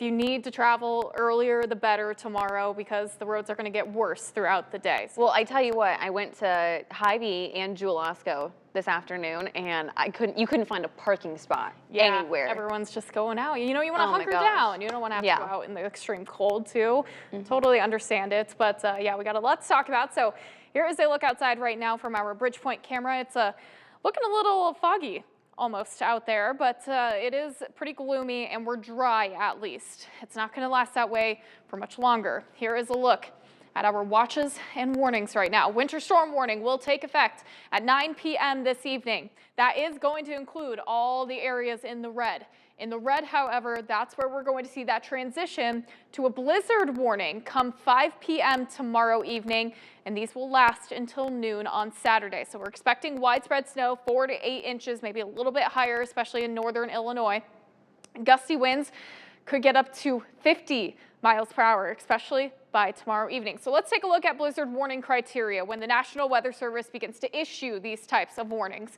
You need to travel earlier the better tomorrow because the roads are going to get worse throughout the day. Well, I tell you what, I went to Hy-Vee and Jewel Osco this afternoon, and you couldn't find a parking spot anywhere. Everyone's just going out. You know, you want to Oh my hunker gosh. down. You don't want to have to go out in the extreme cold too. Totally understand it, but yeah, we got a lot to talk about. So here is a look outside right now from our Bridgepoint camera. It's looking a little foggy almost out there, but it is pretty gloomy and we're dry at least. It's not going to last that way for much longer. Here is a look at our watches and warnings right now. Winter storm warning will take effect at 9 p.m. this evening. That is going to include all the areas in the red. In the red, however, that's where we're going to see that transition to a blizzard warning come 5 p.m. tomorrow evening, and these will last until noon on Saturday. So we're expecting widespread snow, 4 to 8 inches, maybe a little bit higher, especially in northern Illinois. Gusty winds could get up to 50 miles per hour, especially by tomorrow evening. So let's take a look at blizzard warning criteria when the National Weather Service begins to issue these types of warnings.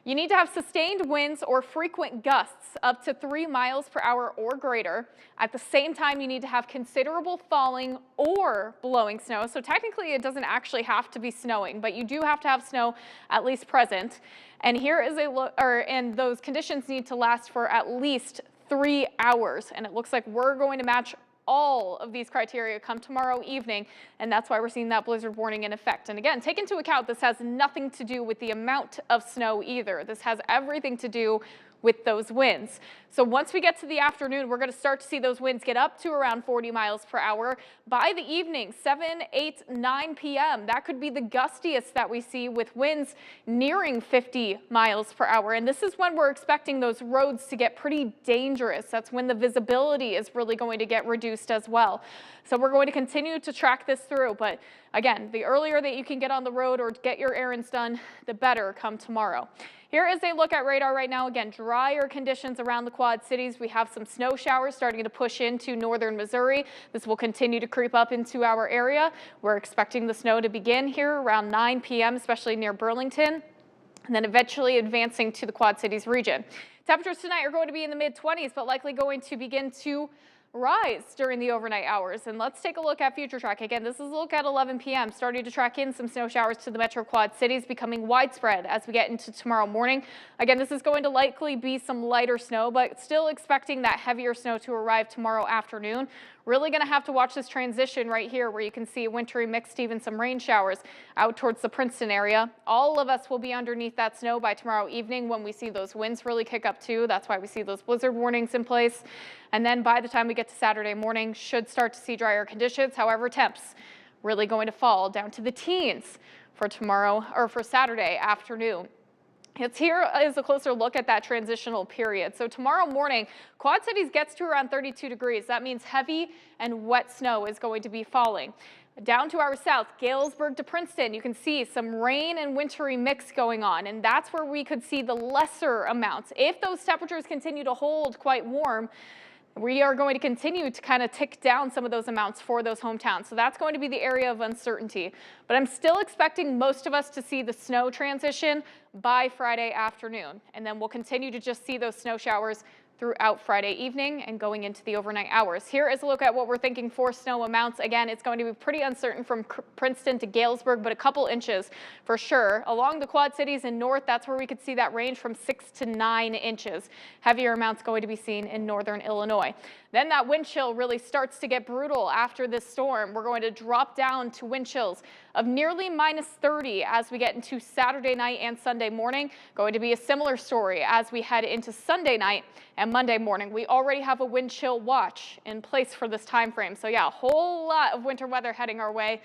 You need to have sustained winds or frequent gusts up to 3 miles per hour or greater. At the same time, you need to have considerable falling or blowing snow. So technically, it doesn't actually have to be snowing, but you do have to have snow at least present. And here is a look, and those conditions need to last for at least 3 hours. And it looks like we're going to match all of these criteria come tomorrow evening, and that's why we're seeing that blizzard warning in effect. And again, take into account this has nothing to do with the amount of snow either. This has everything to do with those winds. So once we get to the afternoon, we're going to start to see those winds get up to around 40 miles per hour. By the evening, 7, 8, 9 p.m., that could be the gustiest that we see with winds nearing 50 miles per hour. And this is when we're expecting those roads to get pretty dangerous. That's when the visibility is really going to get reduced as well. So we're going to continue to track this through. But again, the earlier that you can get on the road or get your errands done, the better come tomorrow. Here is a look at radar right now. Again, drier conditions around the Quad Cities. We have some snow showers starting to push into northern Missouri. This will continue to creep up into our area. We're expecting the snow to begin here around 9 p.m., especially near Burlington, and then eventually advancing to the Quad Cities region. Temperatures tonight are going to be in the mid-20s, but likely going to begin to rise during the overnight hours. And let's take a look at future track. Again, this is a look at 11 p.m. starting to track in some snow showers to the Metro Quad Cities, becoming widespread as we get into tomorrow morning. Again, this is going to likely be some lighter snow, but still expecting that heavier snow to arrive tomorrow afternoon. Really going to have to watch this transition right here where you can see wintry mixed, even some rain showers out towards the Princeton area. All of us will be underneath that snow by tomorrow evening when we see those winds really kick up too. That's why we see those blizzard warnings in place. And then by the time we get to Saturday morning, should start to see drier conditions. However, temps really going to fall down to the teens for tomorrow or for Saturday afternoon. Here is a closer look at that transitional period. So tomorrow morning, Quad Cities gets to around 32 degrees. That means heavy and wet snow is going to be falling. Down to our south, Galesburg to Princeton, you can see some rain and wintry mix going on, and that's where we could see the lesser amounts. If those temperatures continue to hold quite warm, we are going to continue to kind of tick down some of those amounts for those hometowns. So that's going to be the area of uncertainty. But I'm still expecting most of us to see the snow transition by Friday afternoon. And then we'll continue to just see those snow showers throughout Friday evening and going into the overnight hours. Here is a look at what we're thinking for snow amounts. Again, it's going to be pretty uncertain from Princeton to Galesburg, but a couple inches for sure. Along the Quad Cities and north, that's where we could see that range from 6 to 9 inches. Heavier amounts going to be seen in northern Illinois. Then that wind chill really starts to get brutal after this storm. We're going to drop down to wind chills of nearly -30 as we get into Saturday night and Sunday morning. Going to be a similar story as we head into Sunday night and Monday morning. We already have a wind chill watch in place for this time frame. So yeah, a whole lot of winter weather heading our way.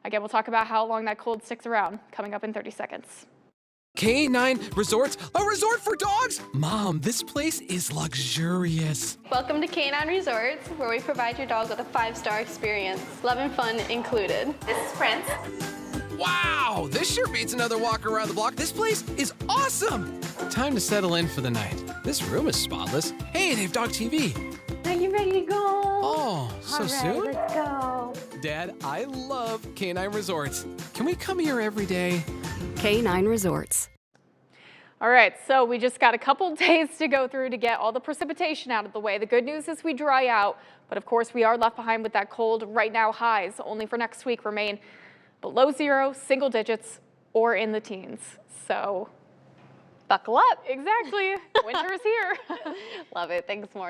Again, we'll talk about how long that cold sticks around coming up in 30 seconds. K9 Resorts, a resort for dogs? Mom, this place is luxurious. Welcome to K9 Resorts, where we provide your dog with a 5-star experience. Love and fun included. This is Prince. Wow, this sure beats another walk around the block. This place is awesome. Time to settle in for the night. This room is spotless. Hey, they have dog TV. Are you ready to go? Oh, so soon? Let's go. Dad, I love K9 Resorts. Can we come here every day? K9 Resorts. All right, so we just got a couple days to go through to get all the precipitation out of the way. The good news is we dry out, but of course we are left behind with that cold. Right now, highs only for next week remain below 0, single digits, or in the teens. So Buckle up. exactly, winter is here. Love it. Thanks, Morgan.